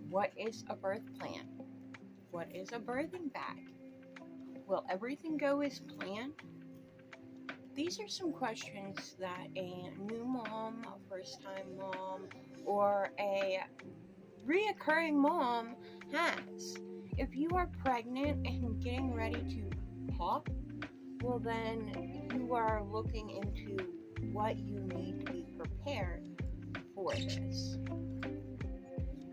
What is a birth plan? What is a birthing bag? Will everything go as planned? These are some questions that a new mom, a first-time mom, or a reoccurring mom has. If you are pregnant and getting ready to pop, well then you are looking into what you need to be prepared for this.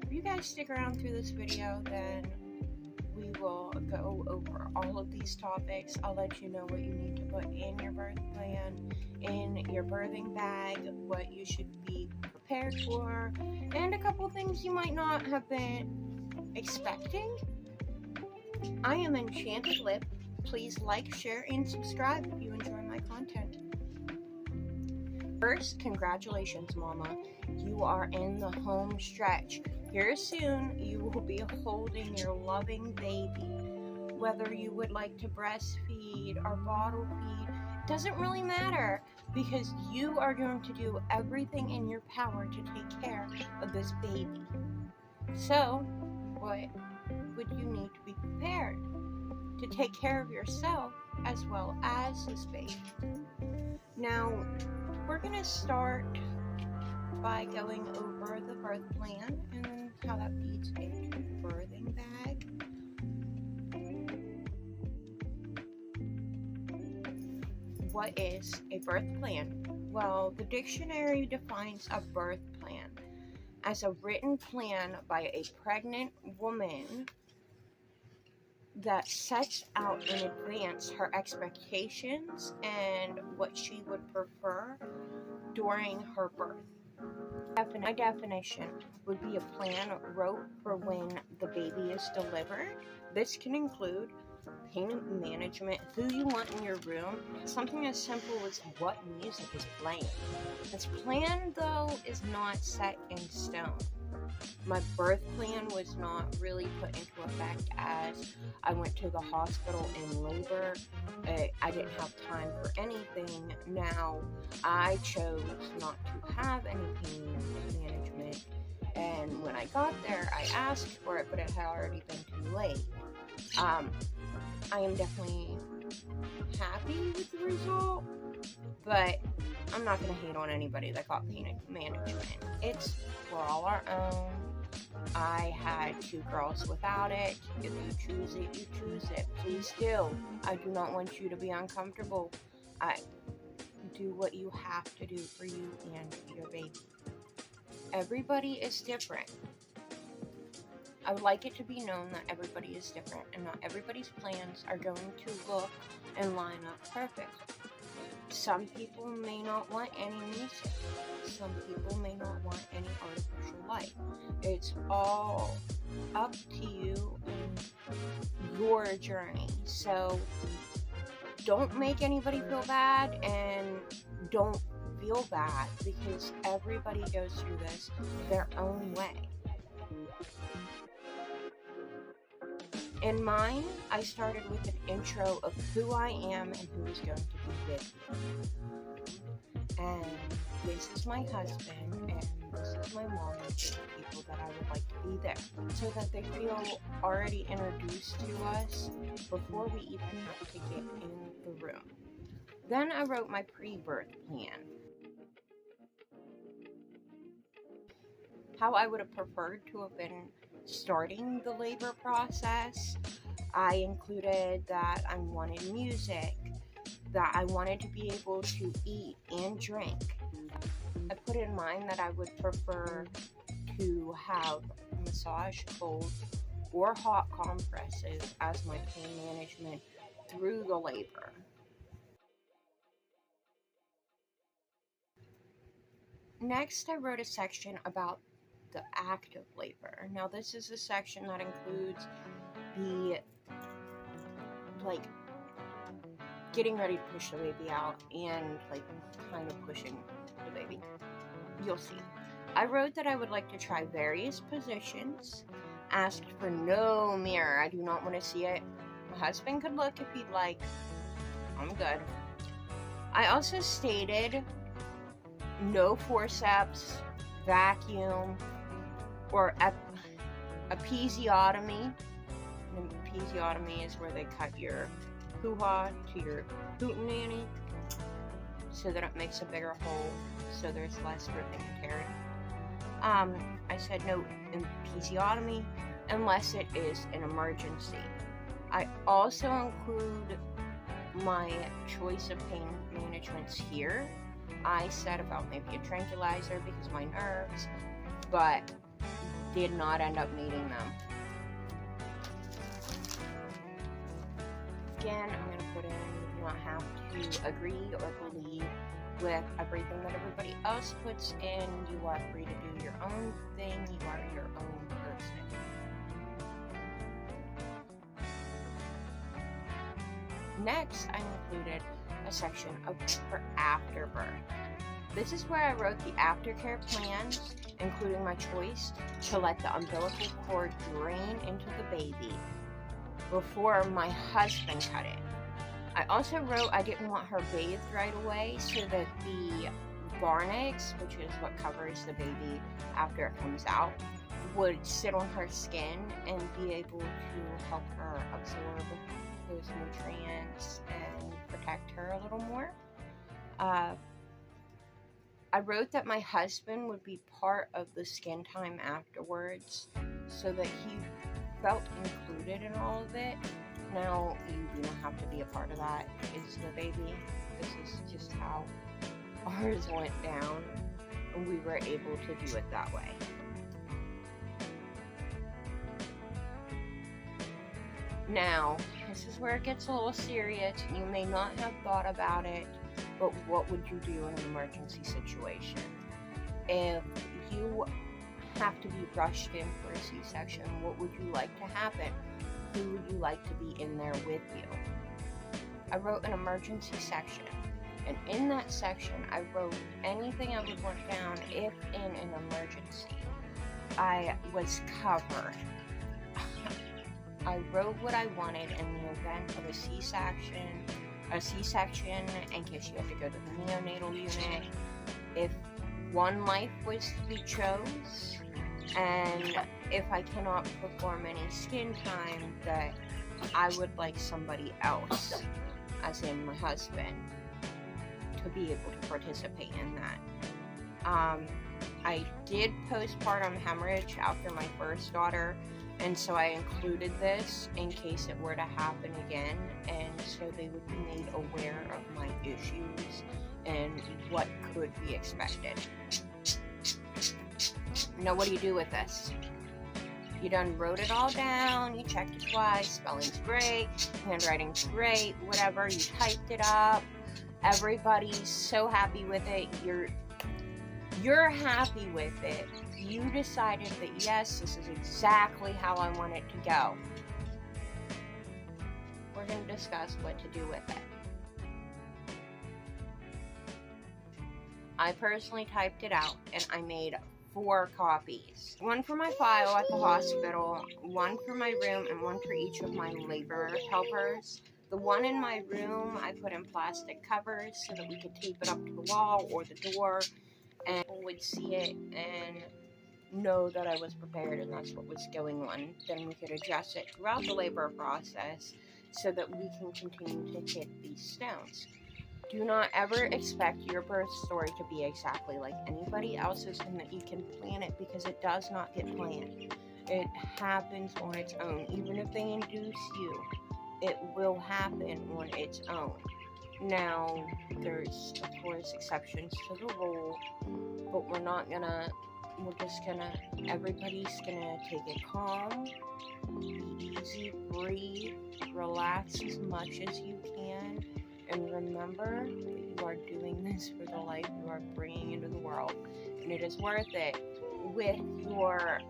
If you guys stick around through this video, then we will go over all of these topics. I'll let you know what you need to put in your birth plan, in your birthing bag, what you should be prepared for, and a couple things you might not have been expecting. I am Enchanted Lip. Please like, share, and subscribe if you enjoy my content. First, congratulations, Mama. You are in the home stretch. Here soon, you will be holding your loving baby. Whether you would like to breastfeed or bottle feed, doesn't really matter, because you are going to do everything in your power to take care of this baby. So, what would you need to be prepared to take care of yourself as well as this baby? Now, we're going to start by going over the birth plan and how that feeds into the birthing bag. What is a birth plan? Well, the dictionary defines a birth plan as a written plan by a pregnant woman that sets out in advance her expectations and what she would prefer during her birth. My definition would be a plan wrote for when the baby is delivered. This can include pain management, who you want in your room, something as simple as what music is playing. This plan, though, is not set in stone. My birth plan was not really put into effect as I went to the hospital in labor. I didn't have time for anything. Now, I chose not to have any pain management, and when I got there, I asked for it, but it had already been too late. I am definitely happy with the result, but I'm not going to hate on anybody that got pain management. It's for all our own. I had 2 girls without it. If you choose it, you choose it. Please do. I do not want you to be uncomfortable. Do what you have to do for you and your baby. Everybody is different. I would like it to be known that everybody is different, and not everybody's plans are going to look and line up perfectly. Some people may not want any music. Some people may not want any artificial light. It's all up to you and your journey. So don't make anybody feel bad, and don't feel bad, because everybody goes through this their own way. In mine, I started with an intro of who I am and who is going to be with me. And this is my husband, and this is my mom, and these are people that I would like to be there, so that they feel already introduced to us before we even have to get in the room. Then I wrote my pre-birth plan. How I would have preferred to have been starting the labor process. I included that I wanted music, that I wanted to be able to eat and drink. I put in mind that I would prefer to have massage cold or hot compresses as my pain management through the labor. Next, I wrote a section about the act of labor. Now, this is a section that includes the getting ready to push the baby out and kind of pushing the baby. You'll see. I wrote that I would like to try various positions. Asked for no mirror. I do not want to see it. My husband could look if he'd like. I'm good. I also stated no forceps, vacuum, or episiotomy. An episiotomy is where they cut your hoo-ha to your hootenanny so that it makes a bigger hole, so there's less ripping and tearing. I said no episiotomy unless it is an emergency. I also include my choice of pain managements here. I said about maybe a tranquilizer because of my nerves, but did not end up needing them. Again, I'm going to put in, you do not have to agree or believe with everything that everybody else puts in. You are free to do your own thing. You are your own person. Next, I included a section for afterbirth. This is where I wrote the aftercare plans, including my choice to let the umbilical cord drain into the baby before my husband cut it. I also wrote I didn't want her bathed right away so that the varnix, which is what covers the baby after it comes out, would sit on her skin and be able to help her absorb those nutrients and protect her a little more. I wrote that my husband would be part of the skin time afterwards so that he felt included in all of it. Now, you do not have to be a part of that. It's the baby. This is just how ours went down, and we were able to do it that way. Now, this is where it gets a little serious. You may not have thought about it, but what would you do in an emergency situation? If you have to be rushed in for a C-section, what would you like to happen? Who would you like to be in there with you? I wrote an emergency section, and in that section, I wrote anything I would want down if in an emergency I was covered. I wrote what I wanted in the event of a C-section in case you have to go to the neonatal unit. If one life was to be chose, and if I cannot perform any skin time, that I would like somebody else, as in my husband, to be able to participate in that. I did postpartum hemorrhage after my first daughter, and so I included this in case it were to happen again, and so they would be made aware of my issues and what could be expected. Now, what do you do with this? You done wrote it all down, you checked it twice, spelling's great, handwriting's great, whatever, you typed it up, everybody's so happy with it, you're happy with it. You decided that yes, this is exactly how I want it to go. We're going to discuss what to do with it. I personally typed it out, and I made 4 copies. One for my file at the hospital, one for my room, and one for each of my labor helpers. The one in my room, I put in plastic covers so that we could tape it up to the wall or the door, and people would see it and know that I was prepared and that's what was going on. Then we could adjust it throughout the labor process so that we can continue to hit these stones. Do not ever expect your birth story to be exactly like anybody else's and that you can plan it, because it does not get planned. It happens on its own. Even if they induce you, it will happen on its own. Now, there's, of course, exceptions to the rule, but everybody's gonna take it calm, be easy, breathe, relax as much as you can, and remember that you are doing this for the life you are bringing into the world, and it is worth it. With your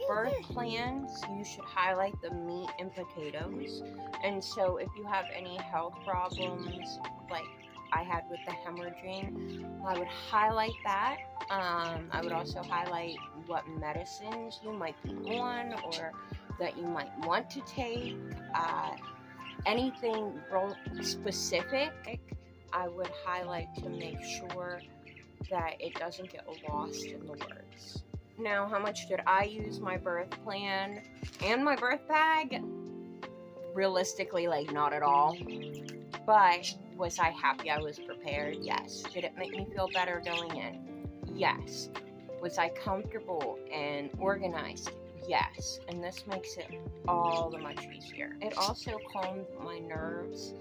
birth plans, you should highlight the meat and potatoes, and so if you have any health problems, like I had with the hemorrhaging, I would highlight that. I would also highlight what medicines you might be on or that you might want to take. Anything real specific, I would highlight to make sure that it doesn't get lost in the words. Now, how much did I use my birth plan and my birth bag? Realistically, like, not at all. But was I happy I was prepared? Yes. Did it make me feel better going in? Yes. Was I comfortable and organized? Yes. And this makes it all the much easier. It also calmed my nerves,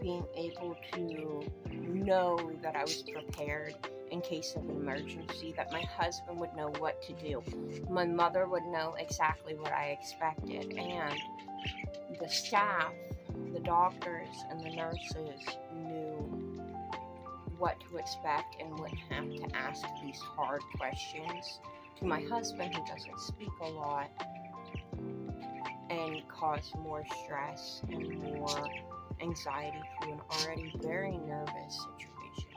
being able to know that I was prepared in case of an emergency, that my husband would know what to do. My mother would know exactly what I expected, and the staff, the doctors, and the nurses knew what to expect and wouldn't have to ask these hard questions to my husband, who doesn't speak a lot, and cause more stress and more anxiety to an already very nervous situation.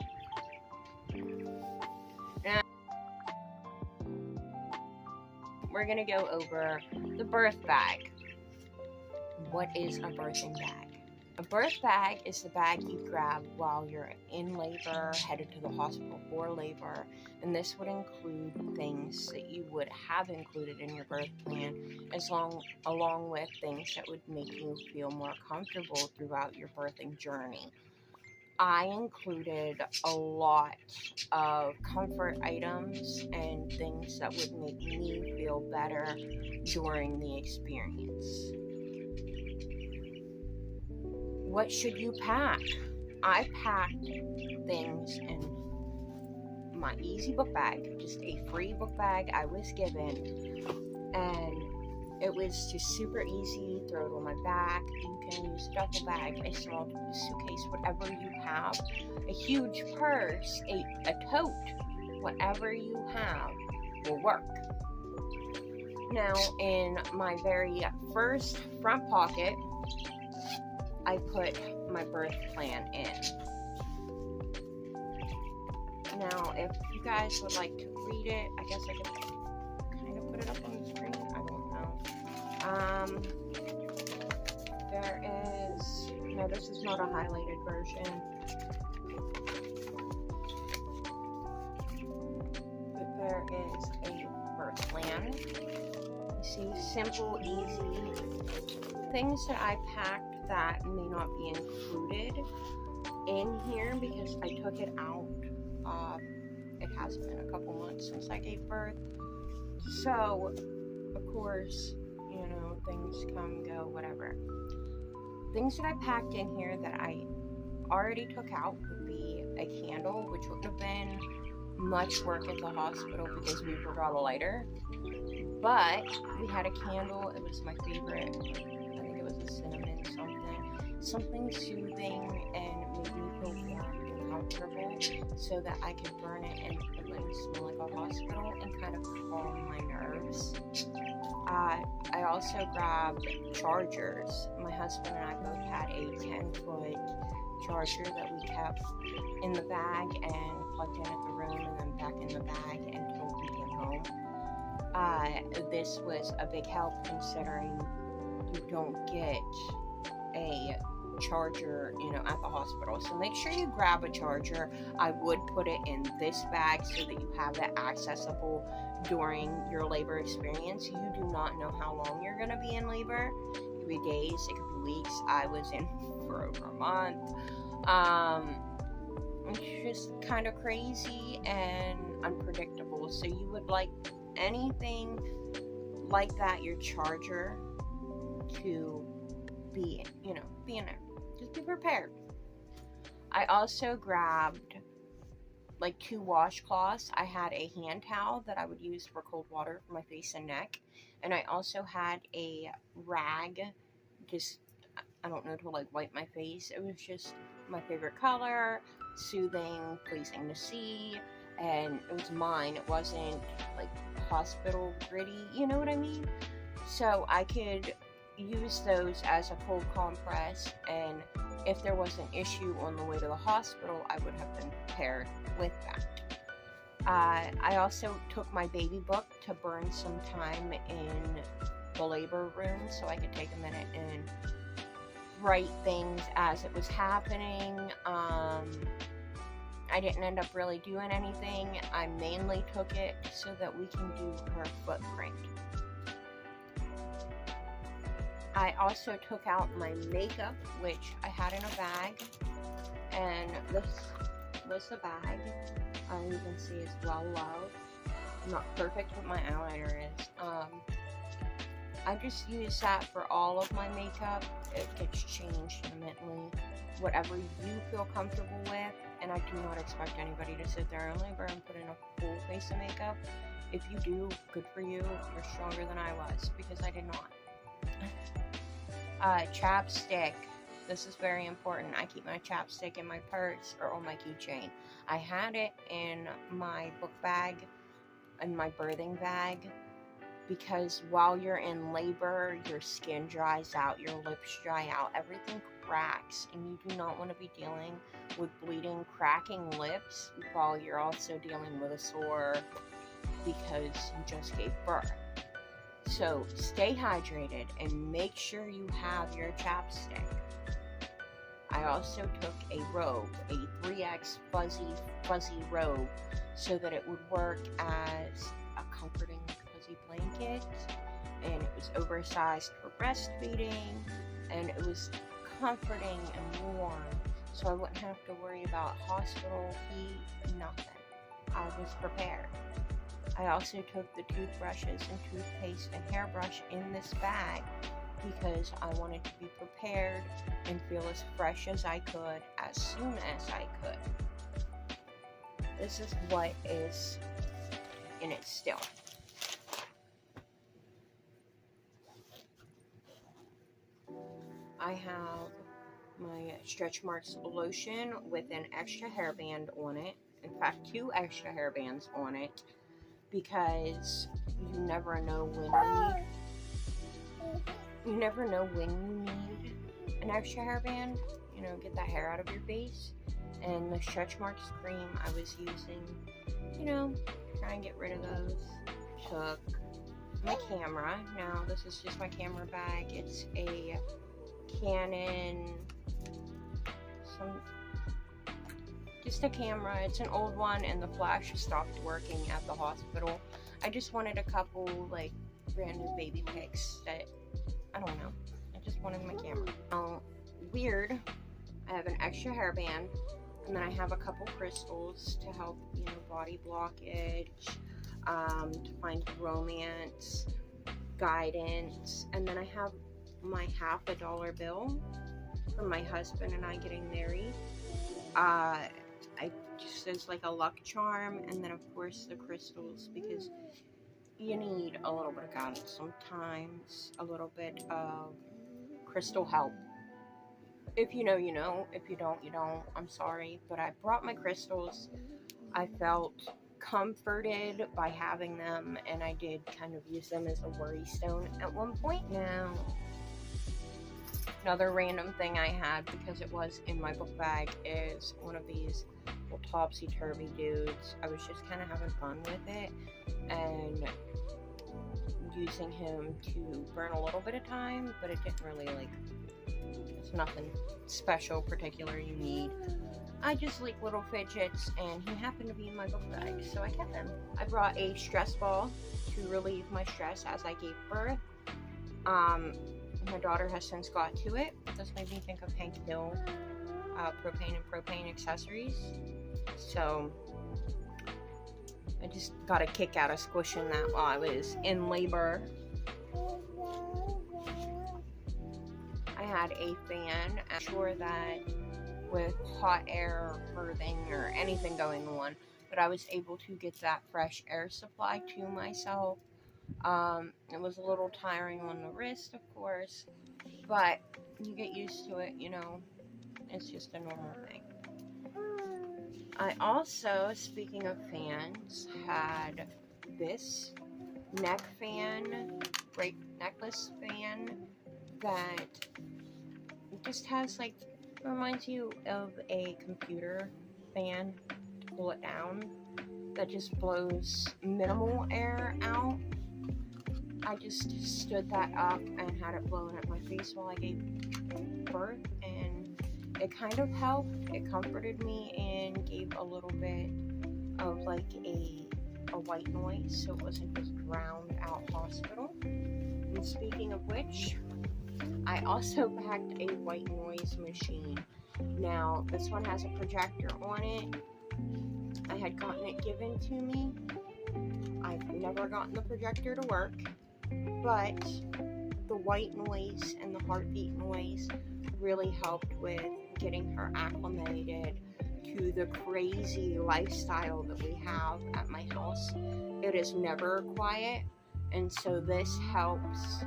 Now, we're going to go over the birth bag. What is a birthing bag? A birth bag is the bag you grab while you're in labor, headed to the hospital for labor, and this would include things that you would have included in your birth plan, along with things that would make you feel more comfortable throughout your birthing journey. I included a lot of comfort items and things that would make me feel better during the experience. What should you pack? I packed things in my easy book bag, just a free book bag I was given, and it was just super easy. Throw it on my back. You can use a duffel bag, a small suitcase, whatever you have, a huge purse, a tote, whatever you have will work. Now, in my very first front pocket, I put my birth plan in. Now, if you guys would like to read it, I guess I could kind of put it up on the screen. I don't know. There is, no, this is not a highlighted version. But there is a birth plan. You see, simple, easy things that I packed that may not be included in here because I took it out. It has been a couple months since I gave birth, so of course, you know, things come and go, whatever. Things that I packed in here that I already took out would be a candle, which wouldn't have been much work at the hospital because we forgot a lighter, but we had a candle. It was my favorite. I think it was a cinnamon something soothing and made me feel warm and comfortable, so that I could burn it and it wouldn't smell like a hospital and kind of calm my nerves. I also grabbed chargers. My husband and I both had a 10-foot charger that we kept in the bag and plugged in at the room and then back in the bag until we came home. This was a big help considering you don't get a charger, you know, at the hospital. So make sure you grab a charger. I would put it in this bag so that you have that accessible during your labor experience. You do not know how long you're going to be in labor. It could be days, it could be weeks. I was in for over a month. It's just kind of crazy and unpredictable. So you would like anything like that, your charger, to be, you know, be in there. Just be prepared. I also grabbed like 2 washcloths. I had a hand towel that I would use for cold water for my face and neck, and I also had a rag, just, I don't know, to like wipe my face. It was just my favorite color, soothing, pleasing to see, and it was mine. It wasn't like hospital gritty, you know what I mean? So I could use those as a cold compress, and if there was an issue on the way to the hospital, I would have been prepared with that. I also took my baby book to burn some time in the labor room so I could take a minute and write things as it was happening. I didn't end up really doing anything. I mainly took it so that we can do her footprint. I also took out my makeup, which I had in a bag, and this was the bag. You can see it's well loved. Not perfect, but my eyeliner is. I just use that for all of my makeup. It gets changed intermittently, whatever you feel comfortable with, and I do not expect anybody to sit there in labor and put in a full face of makeup. If you do, good for you. You're stronger than I was, because I did not. Chapstick. This is very important. I keep my chapstick in my purse or on my keychain. I had it in my book bag, in my birthing bag, because while you're in labor, your skin dries out, your lips dry out, everything cracks, and you do not want to be dealing with bleeding, cracking lips while you're also dealing with a sore because you just gave birth. So stay hydrated and make sure you have your chapstick. I also took a robe, a 3X fuzzy robe, so that it would work as a comforting fuzzy blanket, and it was oversized for breastfeeding, and it was comforting and warm, so I wouldn't have to worry about hospital heat, nothing. I was prepared. I also took the toothbrushes and toothpaste and hairbrush in this bag because I wanted to be prepared and feel as fresh as I could as soon as I could. This is what is in it still. I have my Stretch Marks lotion with an extra hairband on it. In fact, 2 extra hairbands on it, because you never know when you need an extra hairband. You know, get that hair out of your face. And the Stretch Marks cream I was using, you know, try and get rid of those. Took my camera. Now this is just my camera bag. It's a Canon, just a camera. It's an old one, and the flash stopped working at the hospital. I just wanted a couple like random baby pics that, I don't know, I just wanted my camera. Weird, I have an extra hairband, and then I have a couple crystals to help, you know, body blockage, to find romance, guidance, and then I have my $50 bill from my husband and I getting married. I just as like a luck charm, and then of course the crystals, because you need a little bit of guidance sometimes, a little bit of crystal help. If you know, you know. If you don't, you don't. I'm sorry, but I brought my crystals. I felt comforted by having them, and I did kind of use them as a worry stone at one point. Now, another random thing I had, because it was in my book bag, is one of these little topsy-turvy dudes. I was just kind of having fun with it and using him to burn a little bit of time, but it didn't really, like, it's nothing special, particular, you need. I just like little fidgets, and he happened to be in my book bag, so I kept him. I brought a stress ball to relieve my stress as I gave birth. My daughter has since got to it. This made me think of Hank Hill, propane accessories. So I just got a kick out of squishing that while I was in labor. I had a fan. I'm sure that with hot air birthing or anything going on, but I was able to get that fresh air supply to myself. It was a little tiring on the wrist, of course, but you get used to it, you know, it's just a normal thing. I also, speaking of fans, had this neck fan, great necklace fan, that just has, like, reminds you of a computer fan to cool it down, that just blows minimal air out. I just stood that up and had it blowing at my face while I gave birth, and it kind of helped. It comforted me and gave a little bit of like a white noise, so it wasn't just drowned out hospital. And speaking of which, I also packed a white noise machine. Now, this one has a projector on it. I had gotten it given to me. I've never gotten the projector to work, but the white noise and the heartbeat noise really helped with getting her acclimated to the crazy lifestyle that we have at my house. It is never quiet, and so this helps.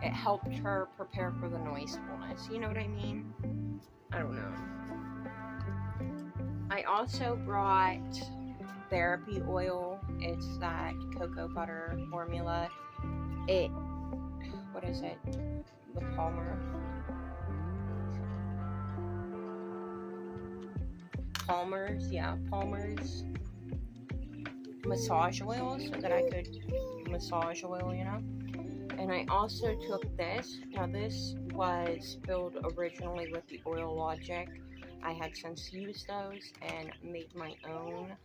It helped her prepare for the noisefulness. You know what I mean? I don't know. I also brought therapy oil. It's that cocoa butter formula. What is it? The Palmer's massage oil, so that I could massage oil, you know. And I also took this. Now, this was filled originally with the Oil Logic. I had since used those and made my own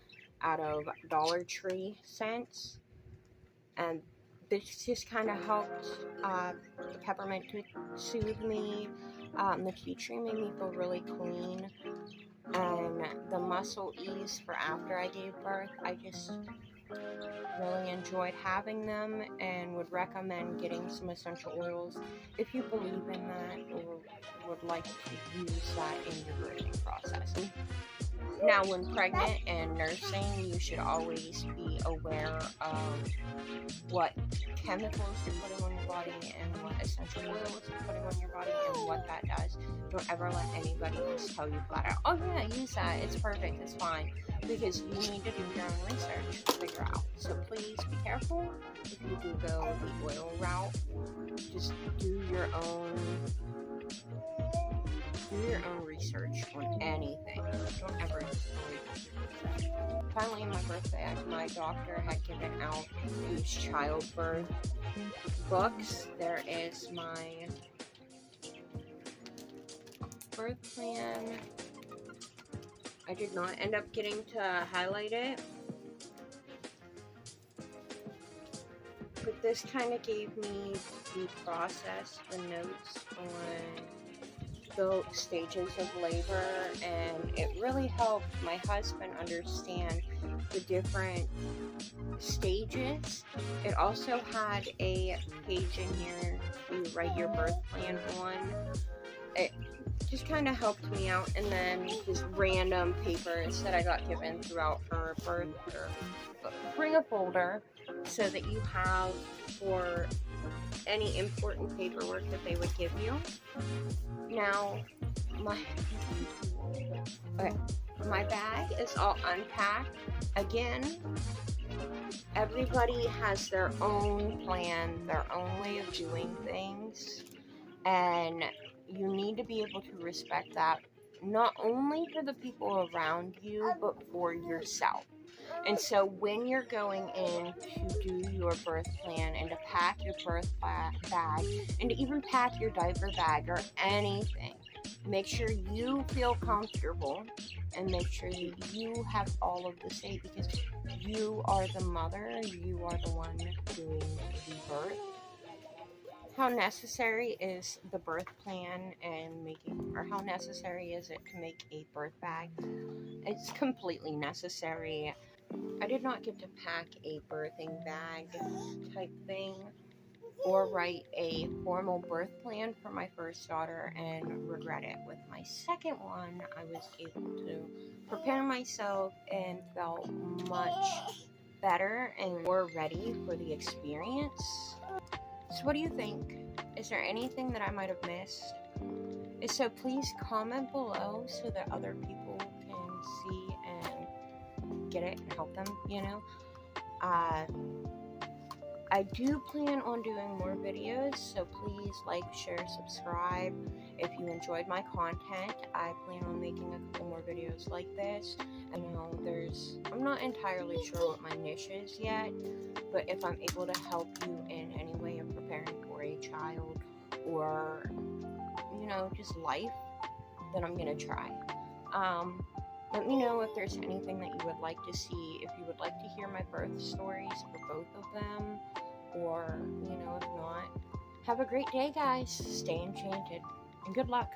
out of Dollar Tree scents. And this just kind of helped the peppermint to soothe me. The tea tree made me feel really clean. And the muscle ease for after I gave birth, I just really enjoyed having them and would recommend getting some essential oils if you believe in that or would like to use that in your birthing process. Now, when pregnant and nursing, you should always be aware of what chemicals you're putting on your body and what essential oils you're putting on your body and what that does. Don't ever let anybody just tell you flat out, oh yeah, use that, it's perfect, it's fine. Because you need to do your own research to figure out. So please be careful if you do go the oil route. Just do your own research on anything. Don't ever just research. Finally, on my birthday, my doctor had given out these childbirth books. There is my birth plan. I did not end up getting to highlight it, but this kind of gave me the process, the notes on the stages of labor, and it really helped my husband understand the different stages. It also had a page in here to write your birth plan on. It just kind of helped me out, and then just random papers that I got given throughout her birth. Bring a folder so that you have for any important paperwork that they would give you. Now, my bag is all unpacked. Again, everybody has their own plan, their own way of doing things, and you need to be able to respect that, not only for the people around you, but for yourself. And so when you're going in to do your birth plan and to pack your birth bag and to even pack your diaper bag or anything, make sure you feel comfortable and make sure that you have all of the say, because you are the mother, you are the one doing the birth. How necessary is the birth plan and how necessary is it to make a birth bag? It's completely necessary. I did not get to pack a birthing bag type thing or write a formal birth plan for my first daughter and regret it. With my second one, I was able to prepare myself and felt much better and more ready for the experience. So what do you think? Is there anything that I might have missed? If so, please comment below so that other people can see and get it and help them, you know. I do plan on doing more videos, so please like, share, subscribe. If you enjoyed my content, I plan on making a couple more videos like this. I know I'm not entirely sure what my niche is yet, but if I'm able to help you in any way of preparing for a child or, you know, just life, then I'm going to try. Let me know if there's anything that you would like to see, if you would like to hear my birth stories for both of them, or, if not. Have a great day, guys. Stay enchanted, and good luck.